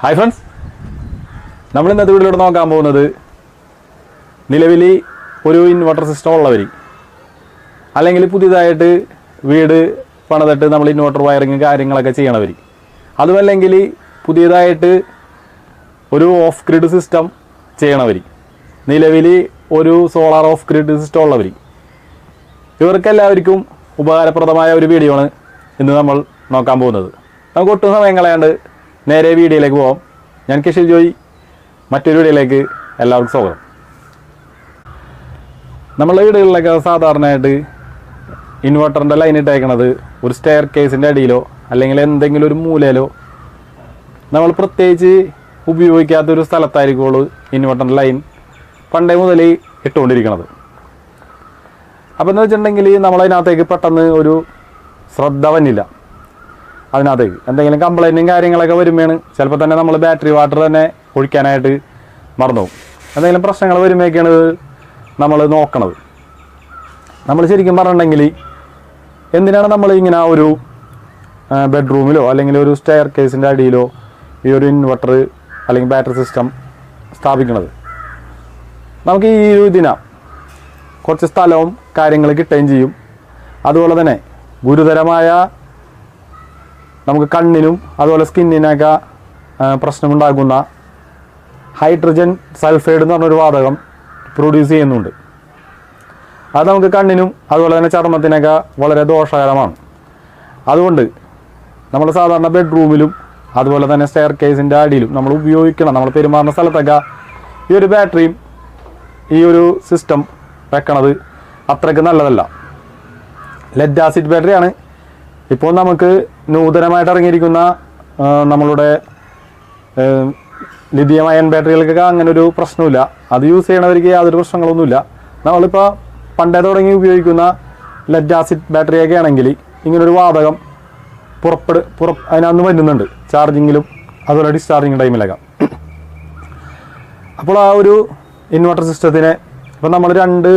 Hi friends, നമ്മൾ ഇന്നത്തെ വീഡിയോയിലൂടെ നോക്കാൻ പോകുന്നത് നിലവിൽ ഒരു ഇൻവെർട്ടർ സിസ്റ്റം ഉള്ളവർ അല്ലെങ്കിൽ പുതിയതായിട്ട് വീട് പണിതിട്ട് നമ്മൾ ഇൻവെർട്ടർ വയറിങ് കാര്യങ്ങളൊക്കെ ചെയ്യണവർ, അതുമല്ലെങ്കിൽ പുതിയതായിട്ട് ഒരു ഓഫ് ഗ്രിഡ് സിസ്റ്റം ചെയ്യണവർ, നിലവിൽ ഒരു സോളാർ ഓഫ് ഗ്രിഡ് സിസ്റ്റം ഉള്ളവർ, ഇവർക്കെല്ലാവർക്കും ഉപകാരപ്രദമായ ഒരു വീഡിയോ ആണ് ഇന്ന് നമ്മൾ നോക്കാൻ പോകുന്നത്. നമുക്ക് ഒട്ടും സമയം കളയാണ്ട് നേരെ വീഡിയോയിലേക്ക് പോകാം. ഞാൻ കിഷിൽ ജോയി, മറ്റൊരു വീഡിയോയിലേക്ക് എല്ലാവർക്കും സ്വാഗതം. നമ്മളെ വീടുകളിലൊക്കെ സാധാരണയായിട്ട് ഇൻവെർട്ടറിൻ്റെ ലൈൻ ഇട്ടേക്കണത് ഒരു സ്റ്റെയർ കേസിൻ്റെ അടിയിലോ അല്ലെങ്കിൽ എന്തെങ്കിലും ഒരു മൂലയിലോ നമ്മൾ പ്രത്യേകിച്ച് ഉപയോഗിക്കാത്തൊരു സ്ഥലത്തായിരിക്കുള്ളൂ ഇൻവെർട്ടറിൻ്റെ ലൈൻ പണ്ടേ മുതൽ ഇട്ടുകൊണ്ടിരിക്കുന്നത്. അപ്പോൾ എന്ന് വെച്ചിട്ടുണ്ടെങ്കിൽ നമ്മളതിനകത്തേക്ക് പെട്ടെന്ന് ഒരു ശ്രദ്ധ വന്നില്ല. അതിനകത്തേക്ക് എന്തെങ്കിലും കംപ്ലൈൻറ്റും കാര്യങ്ങളൊക്കെ വരുമ്പോഴാണ് ചിലപ്പോൾ തന്നെ നമ്മൾ ബാറ്ററി വാട്ടർ തന്നെ ഒഴിക്കാനായിട്ട് മറന്നു പോകും. എന്തെങ്കിലും പ്രശ്നങ്ങൾ വരുമ്പോഴൊക്കെയാണ് നമ്മൾ നോക്കണത്. നമ്മൾ ശരിക്കും പറഞ്ഞിട്ടുണ്ടെങ്കിൽ എന്തിനാണ് നമ്മൾ ഇങ്ങനെ ഒരു ബെഡ്റൂമിലോ അല്ലെങ്കിൽ ഒരു സ്റ്റെയർ കേസിൻ്റെ അടിയിലോ ഈ ഒരു ഇൻവെർട്ടർ അല്ലെങ്കിൽ ബാറ്ററി സിസ്റ്റം സ്ഥാപിക്കുന്നത്? നമുക്ക് ഈ ഒരു ഇതിനാ കുറച്ച് സ്ഥലവും കാര്യങ്ങൾ കിട്ടുകയും ചെയ്യും. അതുപോലെ തന്നെ ഗുരുതരമായ നമുക്ക് കണ്ണിനും അതുപോലെ സ്കിന്നിനൊക്കെ പ്രശ്നമുണ്ടാക്കുന്ന ഹൈഡ്രജൻ സൾഫൈഡ് എന്ന് പറഞ്ഞൊരു വാതകം പ്രൊഡ്യൂസ് ചെയ്യുന്നുണ്ട്. അത് നമുക്ക് കണ്ണിനും അതുപോലെ തന്നെ ചർമ്മത്തിനൊക്കെ വളരെ ദോഷകരമാണ്. അതുകൊണ്ട് നമ്മൾ സാധാരണ ബെഡ്റൂമിലും അതുപോലെ തന്നെ സ്റ്റെയർ കേസിൻ്റെ അടിയിലും നമ്മൾ ഉപയോഗിക്കണം, നമ്മൾ പെരുമാറുന്ന സ്ഥലത്തൊക്കെ ഈ ഒരു ബാറ്ററിയും ഈ ഒരു സിസ്റ്റം വെക്കണത് അത്രയ്ക്ക് നല്ലതല്ല. ലെഡ് ആസിഡ് ബാറ്ററിയാണ് ഇപ്പോൾ നമുക്ക് നൂതനമായിട്ട് ഇറങ്ങിയിരിക്കുന്ന നമ്മളുടെ ലിഥിയം അയൺ ബാറ്ററികൾക്കൊക്കെ അങ്ങനെ ഒരു പ്രശ്നമില്ല. അത് യൂസ് ചെയ്യണവർക്ക് യാതൊരു പ്രശ്നങ്ങളൊന്നുമില്ല. നമ്മളിപ്പോൾ പണ്ടേ തുടങ്ങി ഉപയോഗിക്കുന്ന ലെഡ് ആസിഡ് ബാറ്ററിയൊക്കെ ആണെങ്കിൽ ഇങ്ങനൊരു വാതകം അതിനകത്ത് വരുന്നുണ്ട്, ചാർജിങ്ങിലും അതുപോലെ ഡിസ്ചാർജിങ് ടൈമിലൊക്കെ. അപ്പോൾ ആ ഒരു ഇൻവെർട്ടർ സിസ്റ്റത്തിനെ ഇപ്പോൾ നമ്മൾ 2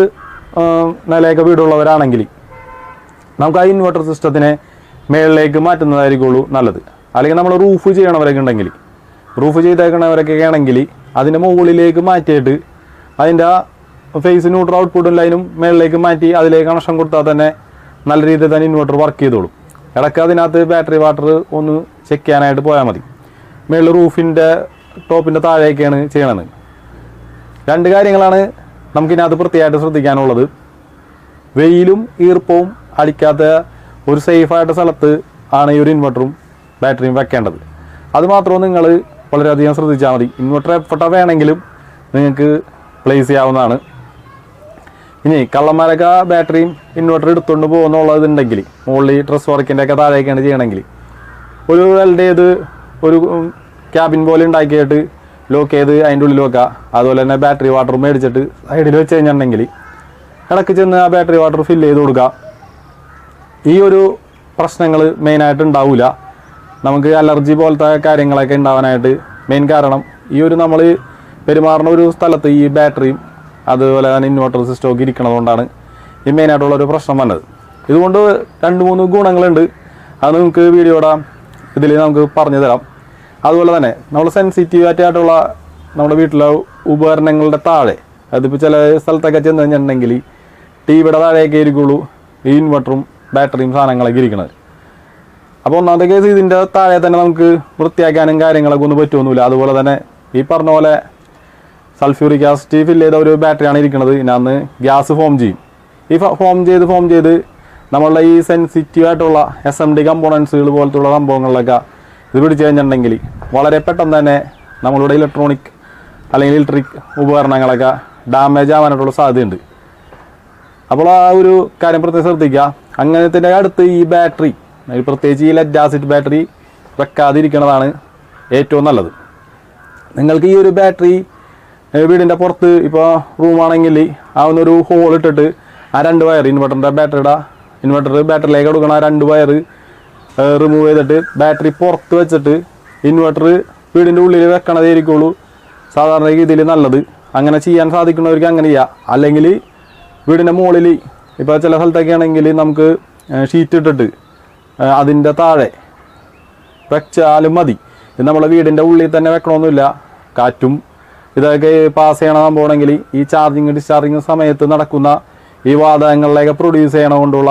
നിലയൊക്കെ വീടുള്ളവരാണെങ്കിൽ നമുക്ക് ആ ഇൻവെർട്ടർ സിസ്റ്റത്തിനെ മേളിലേക്ക് മാറ്റുന്നതായിരിക്കുള്ളൂ നല്ലത്. അല്ലെങ്കിൽ നമ്മൾ റൂഫ് ചെയ്യണവരൊക്കെ ഉണ്ടെങ്കിൽ, റൂഫ് ചെയ്തേക്കണവരൊക്കെ ആണെങ്കിൽ അതിൻ്റെ മുകളിലേക്ക് മാറ്റിയിട്ട് അതിൻ്റെ ആ ഫേസ് ന്യൂട്രൽ ഔട്ട്പുട്ടും ലൈനും മേളിലേക്ക് മാറ്റി അതിലേക്ക് കണക്ഷൻ കൊടുത്താൽ തന്നെ നല്ല രീതിയിൽ തന്നെ ഇൻവെർട്ടർ വർക്ക് ചെയ്തോളും. ഇടയ്ക്ക് അതിനകത്ത് ബാറ്ററി വാട്ടർ ഒന്ന് ചെക്ക് ചെയ്യാനായിട്ട് പോയാൽ മതി. മേളിൽ റൂഫിൻ്റെ ടോപ്പിൻ്റെ താഴേക്കാണ് ചെയ്യണത്. 2 കാര്യങ്ങളാണ് നമുക്കിതിനകത്ത് പ്രത്യേകമായിട്ട് ശ്രദ്ധിക്കാനുള്ളത്. വെയിലും ഈർപ്പവും അടിക്കാത്ത ഒരു സേഫായിട്ട് സ്ഥലത്ത് ആണ് ഈ ഒരു ഇൻവെർട്ടറും ബാറ്ററിയും വെക്കേണ്ടത്. അതുമാത്രവും നിങ്ങൾ വളരെയധികം ശ്രദ്ധിച്ചാൽ മതി. ഇൻവെർട്ടർ എപ്പോഴാണ് വേണമെങ്കിലും നിങ്ങൾക്ക് പ്ലേസ് ചെയ്യാവുന്നതാണ്. ഇനി കള്ളന്മാരൊക്കെ ബാറ്ററിയും ഇൻവെർട്ടർ എടുത്തുകൊണ്ട് പോകുന്നുള്ളതുണ്ടെങ്കിൽ മുകളിൽ ഡ്രസ് വർക്കിൻ്റെ ഒക്കെ താഴേക്കാണ് ചെയ്യണമെങ്കിൽ ഒരു വെൽഡ് ചെയ്ത് ഒരു ക്യാബിൻ പോലെ ഉണ്ടാക്കിയിട്ട് ലോക്ക് ചെയ്ത് അതിൻ്റെ ഉള്ളിൽ വെക്കുക. അതുപോലെ തന്നെ ബാറ്ററി വാട്ടർ മേടിച്ചിട്ട് സൈഡിൽ വെച്ച് കഴിഞ്ഞിട്ടുണ്ടെങ്കിൽ ഇടയ്ക്ക് ചെന്ന് ആ ബാറ്ററി വാട്ടർ ഫില്ല് ചെയ്ത് കൊടുക്കുക. ഈ ഒരു പ്രശ്നങ്ങൾ മെയിനായിട്ട് ഉണ്ടാവില്ല. നമുക്ക് അലർജി പോലത്തെ കാര്യങ്ങളൊക്കെ ഉണ്ടാവാനായിട്ട് മെയിൻ കാരണം ഈ ഒരു നമ്മൾ പെരുമാറുന്ന ഒരു സ്ഥലത്ത് ഈ ബാറ്ററിയും അതുപോലെ തന്നെ ഇൻവെർട്ടർ സിസ്റ്റമൊക്കെ ഇരിക്കണതുകൊണ്ടാണ് ഈ മെയിനായിട്ടുള്ളൊരു പ്രശ്നം വന്നത്. ഇതുകൊണ്ട് 2-3 ഗുണങ്ങളുണ്ട്. അത് നമുക്ക് വീഡിയോയുടെ ഇതിൽ നമുക്ക് പറഞ്ഞു തരാം. അതുപോലെ തന്നെ നമ്മൾ സെൻസിറ്റീവായിട്ടുള്ള നമ്മുടെ വീട്ടിലെ ഉപകരണങ്ങളുടെ താഴെ, അതിപ്പോൾ ചില സ്ഥലത്തൊക്കെ ചെന്ന് കഴിഞ്ഞിട്ടുണ്ടെങ്കിൽ ടിവിയുടെ താഴെയൊക്കെ ഇരിക്കുള്ളൂ ഈ ഇൻവെർട്ടറും ബാറ്ററിയും സാധനങ്ങളൊക്കെ ഇരിക്കുന്നത്. അപ്പോൾ ഒന്നാമത്തെ കേസ് ഇതിൻ്റെ താഴെ തന്നെ നമുക്ക് വൃത്തിയാക്കാനും കാര്യങ്ങളൊക്കെ ഒന്നും പറ്റുമൊന്നുമില്ല. അതുപോലെ തന്നെ ഈ പറഞ്ഞ പോലെ സൾഫ്യൂറിക് ആസിഡ് ഫില്ല് ചെയ്ത ഒരു ബാറ്ററിയാണ് ഇരിക്കുന്നത്. ഇതിനകത്ത് ഗ്യാസ് ഫോം ചെയ്യും. ഈ ഫോം ചെയ്ത് നമ്മളുടെ ഈ സെൻസിറ്റീവായിട്ടുള്ള SMD കമ്പോണൻസുകൾ പോലത്തുള്ള സംഭവങ്ങളിലൊക്കെ ഇത് പിടിച്ചു കഴിഞ്ഞിട്ടുണ്ടെങ്കിൽ വളരെ പെട്ടെന്ന് തന്നെ നമ്മളുടെ ഇലക്ട്രോണിക് അല്ലെങ്കിൽ ഇലക്ട്രിക് ഉപകരണങ്ങളൊക്കെ ഡാമേജ് ആവാനായിട്ടുള്ള സാധ്യതയുണ്ട്. അപ്പോൾ ആ ഒരു കാര്യം പ്രത്യേകം ശ്രദ്ധിക്കുക. അങ്ങനത്തെ അടുത്ത് ഈ ബാറ്ററി, പ്രത്യേകിച്ച് ഈ ലെഡ് ആസിഡ് ബാറ്ററി വെക്കാതിരിക്കുന്നതാണ് ഏറ്റവും നല്ലത്. നിങ്ങൾക്ക് ഈ ഒരു ബാറ്ററി വീടിൻ്റെ പുറത്ത് ഇപ്പോൾ റൂമാണെങ്കിൽ ആ ഒന്നൊരു ഹോൾ ഇട്ടിട്ട് ആ 2 വയർ ഇൻവെർട്ടർ ബാറ്ററിയിലേക്ക് കൊടുക്കണം. ആ 2 വയർ റിമൂവ് ചെയ്തിട്ട് ബാറ്ററി പുറത്ത് വെച്ചിട്ട് ഇൻവെർട്ടർ വീടിൻ്റെ ഉള്ളിൽ വെക്കണതായിരിക്കുള്ളൂ സാധാരണ രീതിയിൽ നല്ലത്. അങ്ങനെ ചെയ്യാൻ സാധിക്കുന്നവർക്ക് അങ്ങനെ ചെയ്യാം. അല്ലെങ്കിൽ വീടിൻ്റെ മുകളിൽ ഇപ്പോൾ ചില സ്ഥലത്തൊക്കെ ആണെങ്കിൽ നമുക്ക് ഷീറ്റ് ഇട്ടിട്ട് അതിൻ്റെ താഴെ വെച്ചാലും മതി. ഇത് നമ്മളെ വീടിൻ്റെ ഉള്ളിൽ തന്നെ വെക്കണമെന്നില്ല. കാറ്റും ഇതൊക്കെ പാസ് ചെയ്യണ സംഭവമാണെങ്കിൽ ഈ ചാർജിങ് ഡിസ്ചാർജിങ് സമയത്ത് നടക്കുന്ന ഈ വാതകങ്ങളിലേക്ക് പ്രൊഡ്യൂസ് ചെയ്യണ കൊണ്ടുള്ള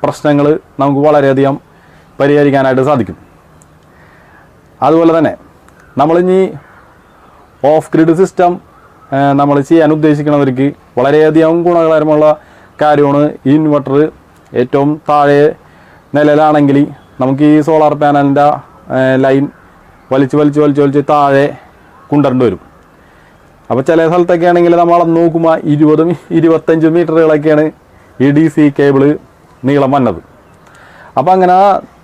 പ്രശ്നങ്ങൾ നമുക്ക് വളരെയധികം പരിഹരിക്കാനായിട്ട് സാധിക്കും. അതുപോലെ തന്നെ നമ്മളിനി ഓഫ് ഗ്രിഡ് സിസ്റ്റം നമ്മൾ ചെയ്യാൻ ഉദ്ദേശിക്കുന്നവർക്ക് വളരെയധികം ഗുണകരമുള്ള കാര്യമാണ് ഈ ഇൻവെർട്ടർ. ഏറ്റവും താഴെ നിലയിലാണെങ്കിൽ നമുക്ക് ഈ സോളാർ പാനലിൻ്റെ ലൈൻ വലിച്ച് താഴെ കൊണ്ടുവരേണ്ടി വരും. അപ്പോൾ ചില സ്ഥലത്തൊക്കെ ആണെങ്കിൽ നമ്മൾ അളന്ന് നോക്കുമ്പോൾ 20-25 മീറ്ററുകളൊക്കെയാണ് ഈ DC കേബിള് നീളം വന്നത്. അപ്പോൾ അങ്ങനെ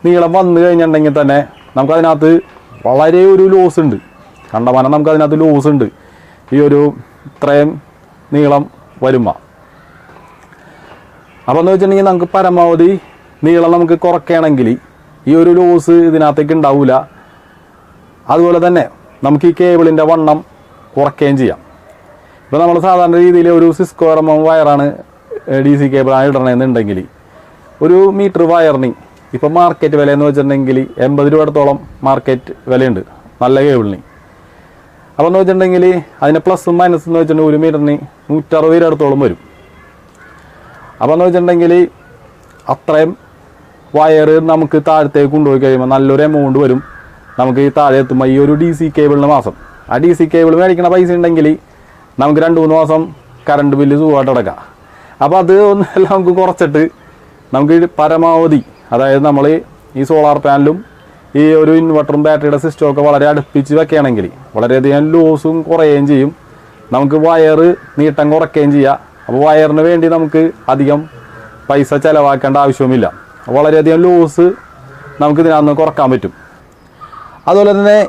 നീളം വന്നു കഴിഞ്ഞിട്ടുണ്ടെങ്കിൽ തന്നെ നമുക്കതിനകത്ത് വളരെ ഒരു ലോസ് ഉണ്ട്. കണ്ടമാനം നമുക്കതിനകത്ത് ലോസ് ഉണ്ട് ഈ ഒരു ഇത്രയും നീളം വരുമ്പോൾ. അപ്പോൾ എന്ന് വെച്ചിട്ടുണ്ടെങ്കിൽ നമുക്ക് പരമാവധി നീളം നമുക്ക് കുറയ്ക്കുകയാണെങ്കിൽ ഈ ഒരു ലോസ് ഇതിനകത്തേക്ക് ഉണ്ടാവില്ല. അതുപോലെ തന്നെ നമുക്ക് ഈ കേബിളിൻ്റെ വണ്ണം കുറയ്ക്കുകയും ചെയ്യാം. ഇപ്പോൾ നമ്മൾ സാധാരണ രീതിയിൽ ഒരു 6 mm വയറാണ് DC കേബിളാണ് ഇടണമെന്നുണ്ടെങ്കിൽ ഒരു മീറ്റർ വയറിന് ഇപ്പോൾ മാർക്കറ്റ് വില എന്ന് വെച്ചിട്ടുണ്ടെങ്കിൽ 80 രൂപയോളത്തോളം മാർക്കറ്റ് വിലയുണ്ട് നല്ല കേബിളിന്. അപ്പോൾ എന്ന് വെച്ചിട്ടുണ്ടെങ്കിൽ അതിൻ്റെ പ്ലസും മൈനസും എന്ന് വെച്ചിട്ടുണ്ടെങ്കിൽ ഒരു മീറ്ററിന് 160 രൂപയോളത്തോളം വരും. അപ്പോൾ എന്ന് വെച്ചിട്ടുണ്ടെങ്കിൽ അത്രയും വയറ് നമുക്ക് താഴത്തേക്ക് കൊണ്ടുപോയി കഴിയുമ്പോൾ നല്ലൊരു എമൗണ്ട് വരും നമുക്ക് ഈ താഴെ എത്തുമ്പോൾ ഈ ഒരു DC കേബിളിന് മാസം. ആ DC കേബിൾ മേടിക്കുന്ന പൈസ ഉണ്ടെങ്കിൽ നമുക്ക് 2-3 മാസം കറണ്ട് ബില്ല് സുഖമായിട്ട് അടക്കാം. അപ്പോൾ അത് ഒന്നെല്ലാം നമുക്ക് കുറച്ചിട്ട് നമുക്ക് പരമാവധി, അതായത് നമ്മൾ ഈ സോളാർ പാനലും ഈ ഒരു ഇൻവെർട്ടറും ബാറ്ററിയുടെ സിസ്റ്റമൊക്കെ വളരെ അടുപ്പിച്ച് വെക്കുകയാണെങ്കിൽ വളരെയധികം ലോസും കുറയുകയും ചെയ്യും. നമുക്ക് വയറ് നീട്ടം കുറയ്ക്കുകയും ചെയ്യാം. അപ്പോൾ വയറിന് വേണ്ടി നമുക്ക് അധികം പൈസ ചിലവാക്കേണ്ട ആവശ്യവുമില്ല. വളരെയധികം ലോസ് നമുക്ക് ഇതിനകത്ത് കുറക്കാൻ പറ്റും. അതുപോലെ തന്നെ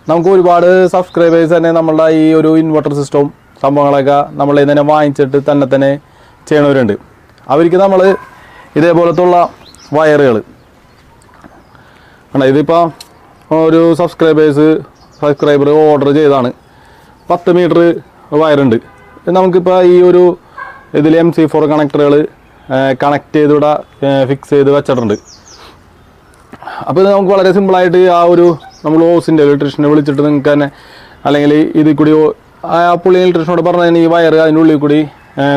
നമുക്ക് ഒരുപാട് സബ്സ്ക്രൈബേഴ്സ് തന്നെ നമ്മളുടെ ഈ ഒരു ഇൻവെർട്ടർ സിസ്റ്റവും സംഭവങ്ങളൊക്കെ നമ്മളെ തന്നെ വാങ്ങിച്ചിട്ട് തന്നെ ചെയ്യണവരുണ്ട്. അവർക്ക് നമ്മൾ ഇതേപോലത്തുള്ള വയറുകൾ ആണ്. ഇതിപ്പോൾ ഒരു സബ്സ്ക്രൈബർ ഓർഡർ ചെയ്താണ് 10 മീറ്റർ വയറുണ്ട്. നമുക്കിപ്പോൾ ഈ ഒരു ഇതിൽ MC4 കണക്ടറുകൾ കണക്ട് ചെയ്തിവിടെ ഫിക്സ് ചെയ്ത് വെച്ചിട്ടുണ്ട്. അപ്പോൾ ഇത് നമുക്ക് വളരെ സിമ്പിളായിട്ട് ആ ഒരു നമ്മൾ ഓസിൻ്റെ ഇലക്ട്രീഷ്യനെ വിളിച്ചിട്ട് നിങ്ങൾക്ക് തന്നെ, അല്ലെങ്കിൽ ഇതിൽ കൂടി ആ പുള്ളി ഇലക്ട്രീഷ്യനോട് പറഞ്ഞാൽ ഈ വയർ അതിൻ്റെ ഉള്ളിൽ കൂടി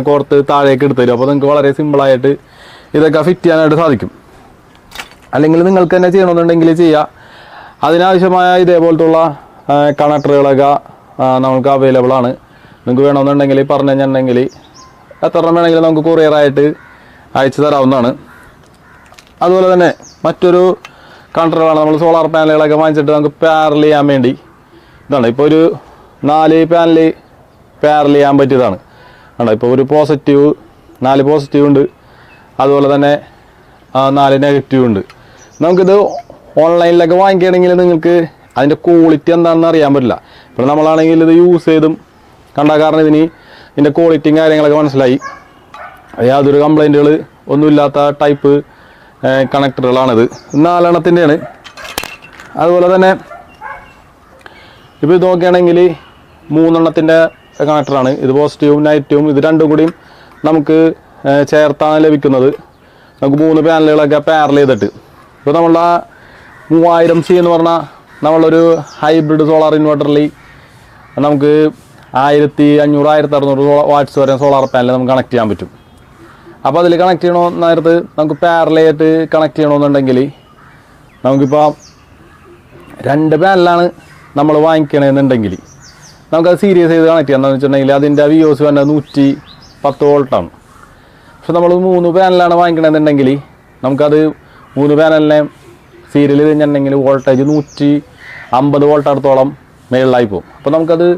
കോർത്ത് താഴേക്ക് എടുത്തു തരും. അപ്പോൾ നിങ്ങൾക്ക് വളരെ സിമ്പിളായിട്ട് ഇതൊക്കെ ഫിറ്റ് ചെയ്യാനായിട്ട് സാധിക്കും. അല്ലെങ്കിൽ നിങ്ങൾക്ക് തന്നെ ചെയ്യണമെന്നുണ്ടെങ്കിൽ ചെയ്യുക. അതിനാവശ്യമായ ഇതേപോലത്തുള്ള കണക്ടറുകളൊക്കെ നമുക്ക് അവൈലബിൾ ആണ്. നിങ്ങൾക്ക് വേണമെന്നുണ്ടെങ്കിൽ പറഞ്ഞു കഴിഞ്ഞിട്ടുണ്ടെങ്കിൽ എത്ര വേണമെങ്കിലും നമുക്ക് കൊറിയറായിട്ട് അയച്ചു തരാവുന്നതാണ്. അതുപോലെ തന്നെ മറ്റൊരു കൺട്രോളാണ് നമ്മൾ സോളാർ പാനലുകളൊക്കെ വാങ്ങിച്ചിട്ട് നമുക്ക് പാരൽ ചെയ്യാൻ വേണ്ടി. ഇതാണ് ഇപ്പോൾ ഒരു 4 പാനൽ പാരൽ ചെയ്യാൻ പറ്റിയതാണ്. ആണ് ഇപ്പോൾ ഒരു 4 പോസിറ്റീവ് ഉണ്ട്, അതുപോലെ തന്നെ 4 നെഗറ്റീവ് ഉണ്ട്. നമുക്കിത് ഓൺലൈനിലൊക്കെ വാങ്ങിക്കുകയാണെങ്കിൽ നിങ്ങൾക്ക് അതിൻ്റെ ക്വാളിറ്റി എന്താണെന്ന് അറിയാൻ പറ്റില്ല. ഇപ്പോൾ നമ്മളാണെങ്കിൽ ഇത് യൂസ് ചെയ്തും കണ്ട കാരണം ഇതിൻ്റെ ക്വാളിറ്റിയും കാര്യങ്ങളൊക്കെ മനസ്സിലായി. യാതൊരു കംപ്ലൈൻറ്റുകൾ ഒന്നുമില്ലാത്ത ടൈപ്പ് കണക്ടറുകളാണിത്. 4 എണ്ണത്തിൻ്റെയാണ്. അതുപോലെ തന്നെ ഇപ്പോൾ ഇത് നോക്കുകയാണെങ്കിൽ 3 എണ്ണത്തിൻ്റെ കണക്ടറാണ്. ഇത് പോസിറ്റീവും നെഗറ്റീവും ഇത് രണ്ടും കൂടിയും നമുക്ക് ചേർത്താണ് ലഭിക്കുന്നത്. നമുക്ക് 3 പാനലുകളൊക്കെ പാരൽ ചെയ്തിട്ട് ഇപ്പോൾ നമ്മളുടെ 3000C എന്ന് പറഞ്ഞാൽ നമ്മളൊരു ഹൈബ്രിഡ് സോളാർ ഇൻവെർട്ടറിൽ നമുക്ക് 1500-1600 വാട്ട്സ് വരെ സോളാർ പാനൽ നമുക്ക് കണക്ട് ചെയ്യാൻ പറ്റും. അപ്പോൾ അതിൽ കണക്ട് നേരത്ത് നമുക്ക് പാരലായിട്ട് കണക്ട് ചെയ്യണമെന്നുണ്ടെങ്കിൽ നമുക്കിപ്പോൾ 2 പാനലാണ് നമ്മൾ വാങ്ങിക്കണമെന്നുണ്ടെങ്കിൽ നമുക്കത് സീരീസ് ചെയ്ത് കണക്ട് ചെയ്യാം. എന്താണെന്ന് വെച്ചിട്ടുണ്ടെങ്കിൽ അതിൻ്റെ VOC വന്നത് 110 വോൾട്ടാണ്. പക്ഷെ നമ്മൾ 3 പാനലാണ് വാങ്ങിക്കണമെന്നുണ്ടെങ്കിൽ നമുക്കത് 3 പാനലിനെ സീരിയൽ ചെയ്ത് കഴിഞ്ഞിട്ടുണ്ടെങ്കിൽ വോൾട്ടേജ് 150 വോൾട്ട് അടുത്തോളം മേളിലായി പോകും. അപ്പോൾ നമുക്കത്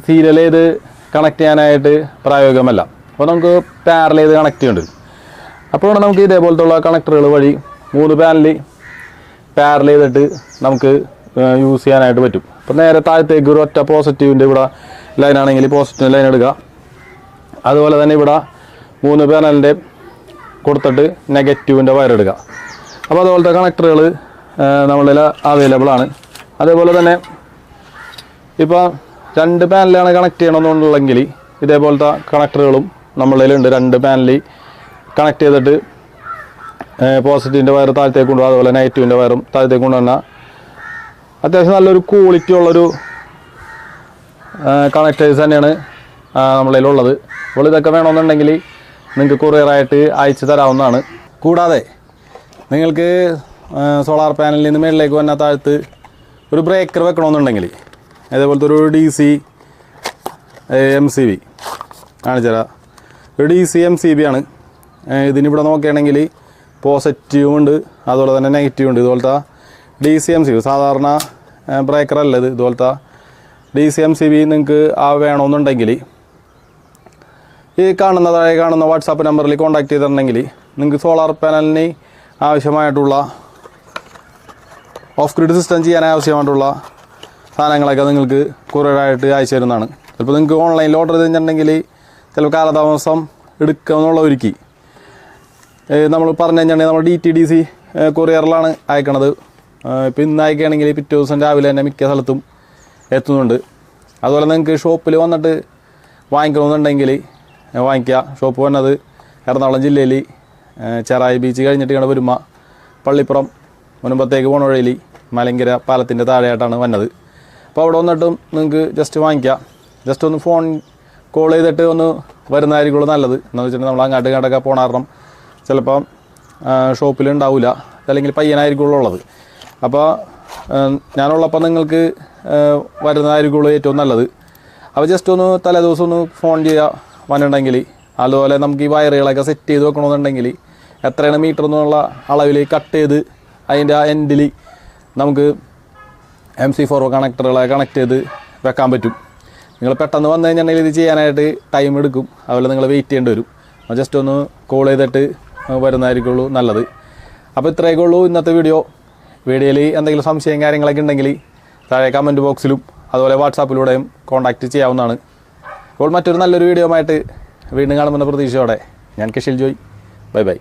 സീരിയൽ ചെയ്ത് കണക്ട് ചെയ്യാനായിട്ട് പ്രായോഗികമല്ല. അപ്പോൾ നമുക്ക് പാരൽ ചെയ്ത് കണക്ട് ചെയ്യേണ്ടി വരും. അപ്പോൾ നമുക്ക് ഇതേപോലത്തുള്ള കണക്ടറുകൾ വഴി 3 പാനൽ പാരൽ ചെയ്തിട്ട് നമുക്ക് യൂസ് ചെയ്യാനായിട്ട് പറ്റും. അപ്പോൾ നേരെ താഴത്തേക്ക് ഒരു ഒറ്റ പോസിറ്റീവിൻ്റെ ഇവിടെ ലൈനാണെങ്കിൽ പോസിറ്റീവ് ലൈൻ എടുക്കുക. അതുപോലെ തന്നെ ഇവിടെ 3 പാനലിൻ്റെ കൊടുത്തിട്ട് നെഗറ്റീവിൻ്റെ വയർ എടുക്കുക. അപ്പോൾ അതുപോലത്തെ കണക്ടറുകൾ നമ്മളിൽ അവൈലബിൾ ആണ്. അതേപോലെ തന്നെ ഇപ്പോൾ 2 പാനലാണ് കണക്ട് ചെയ്യണമെന്നുണ്ടെങ്കിൽ ഇതേപോലത്തെ കണക്ടറുകളും നമ്മളിലുണ്ട്. 2 പാനൽ കണക്ട് ചെയ്തിട്ട് പോസിറ്റീവിൻ്റെ വയർ താഴത്തേക്ക് കൊണ്ടുപോകുക, അതുപോലെ നെഗറ്റീവിൻ്റെ വയറും താഴത്തേക്ക് കൊണ്ടുവന്നാൽ അത്യാവശ്യം നല്ലൊരു ക്വാളിറ്റി ഉള്ളൊരു കണക്റ്റേഴ്സ് തന്നെയാണ് നമ്മളതിലുള്ളത്. അപ്പോൾ ഇതൊക്കെ വേണമെന്നുണ്ടെങ്കിൽ നിങ്ങൾക്ക് കൊറിയറായിട്ട് അയച്ചു തരാവുന്നതാണ്. കൂടാതെ നിങ്ങൾക്ക് സോളാർ പാനലിൽ നിന്ന് മേളിലേക്ക് വന്ന താഴത്ത് ഒരു ബ്രേക്കർ വെക്കണമെന്നുണ്ടെങ്കിൽ അതേപോലത്തെ ഒരു DC MCB കാണിച്ചുതരാം. ഒരു DC MCB ആണ്. ഇതിനിവിടെ നോക്കുകയാണെങ്കിൽ പോസിറ്റീവും ഉണ്ട്, അതുപോലെ തന്നെ നെഗറ്റീവ് ഉണ്ട്. ഇതുപോലത്തെ DC MCB സാധാരണ ബ്രേക്കറല്ല ഇത്. ഇതുപോലത്തെ DC MCB നിങ്ങൾക്ക് വേണമെന്നുണ്ടെങ്കിൽ ഈ കാണുന്ന വാട്സാപ്പ് നമ്പറിൽ കോൺടാക്ട് ചെയ്തിട്ടുണ്ടെങ്കിൽ നിങ്ങൾക്ക് സോളാർ പാനലിന് ആവശ്യമായിട്ടുള്ള ഓഫ് ഗ്രിഡ് സിസ്റ്റം ചെയ്യാൻ ആവശ്യമായിട്ടുള്ള സാധനങ്ങളൊക്കെ നിങ്ങൾക്ക് കൊറിയറായിട്ട് അയച്ചു തരുന്നതാണ്. ചിലപ്പോൾ നിങ്ങൾക്ക് ഓൺലൈനിൽ ഓർഡർ ചെയ്തിട്ടുണ്ടെങ്കിൽ ചിലപ്പോൾ കാലതാമസം എടുക്കാമെന്നുള്ളവർക്ക് നമ്മൾ പറഞ്ഞു കഴിഞ്ഞിട്ടുണ്ടെങ്കിൽ നമ്മൾ DTDC കൊറിയറിലാണ് അയക്കണത്. ഇപ്പോൾ ഇന്ന് അയക്കുകയാണെങ്കിൽ പിറ്റേ ദിവസം രാവിലെ തന്നെ മിക്ക സ്ഥലത്തും എത്തുന്നുണ്ട്. അതുപോലെ നിങ്ങൾക്ക് ഷോപ്പിൽ വന്നിട്ട് വാങ്ങിക്കണമെന്നുണ്ടെങ്കിൽ വാങ്ങിക്കുക. ഷോപ്പ് വന്നത് എറണാകുളം ജില്ലയിൽ ചെറായി ബീച്ച് കഴിഞ്ഞിട്ട് ഇങ്ങനെ വരുമ്പോൾ പള്ളിപ്പുറം മുൻപത്തേക്ക് പോണ വഴിയിൽ മലങ്കര പാലത്തിൻ്റെ താഴെയായിട്ടാണ് വന്നത്. അപ്പോൾ അവിടെ വന്നിട്ടും നിങ്ങൾക്ക് ജസ്റ്റ് വാങ്ങിക്കുക. ജസ്റ്റ് ഒന്ന് ഫോൺ കോൾ ചെയ്തിട്ട് ഒന്ന് വരുന്നതായിരിക്കുള്ളൂ നല്ലത്. എന്താണെന്ന് വെച്ചിട്ടുണ്ടെങ്കിൽ നമ്മൾ അങ്ങോട്ട് ഇങ്ങോട്ടൊക്കെ പോണ കാരണം ചിലപ്പോൾ ഷോപ്പിലുണ്ടാവില്ല, അല്ലെങ്കിൽ പയ്യനായിരിക്കുള്ളൂ ഉള്ളത്. അപ്പോൾ ഞാനുള്ളപ്പോൾ നിങ്ങൾക്ക് വരുന്നതായിരിക്കുള്ളൂ ഏറ്റവും നല്ലത്. അപ്പോൾ ജസ്റ്റ് ഒന്ന് തലേദിവസം ഒന്ന് ഫോൺ ചെയ്യുക വന്നിട്ടുണ്ടെങ്കിൽ. അതുപോലെ നമുക്ക് ഈ വയറുകളൊക്കെ സെറ്റ് ചെയ്ത് വെക്കണമെന്നുണ്ടെങ്കിൽ എത്രയാണ് മീറ്റർ എന്നുള്ള അളവിൽ കട്ട് ചെയ്ത് അതിൻ്റെ ആ എൻഡിൽ നമുക്ക് MC4 കണക്ടറുകളെ കണക്ട് ചെയ്ത് വെക്കാൻ പറ്റും. നിങ്ങൾ പെട്ടെന്ന് വന്നു കഴിഞ്ഞിട്ടുണ്ടെങ്കിൽ ഇത് ചെയ്യാനായിട്ട് ടൈം എടുക്കും. അതുപോലെ നിങ്ങൾ വെയിറ്റ് ചെയ്യേണ്ടി വരും. ജസ്റ്റ് ഒന്ന് കോൾ ചെയ്തിട്ട് വരുന്നതായിരിക്കുള്ളൂ നല്ലത്. അപ്പോൾ ഇത്രയൊക്കെ ഉള്ളൂ ഇന്നത്തെ വീഡിയോയിൽ എന്തെങ്കിലും സംശയം കാര്യങ്ങളൊക്കെ ഉണ്ടെങ്കിൽ താഴെ കമൻറ്റ് ബോക്സിലും അതുപോലെ വാട്സാപ്പിലൂടെയും കോൺടാക്റ്റ് ചെയ്യാവുന്നതാണ്. അപ്പോൾ മറ്റൊരു നല്ലൊരു വീഡിയോ ആയിട്ട് വീണ്ടും കാണുമെന്ന പ്രതീക്ഷയോടെ ഞാൻ കഷിൽ ജോയ്. Bye bye.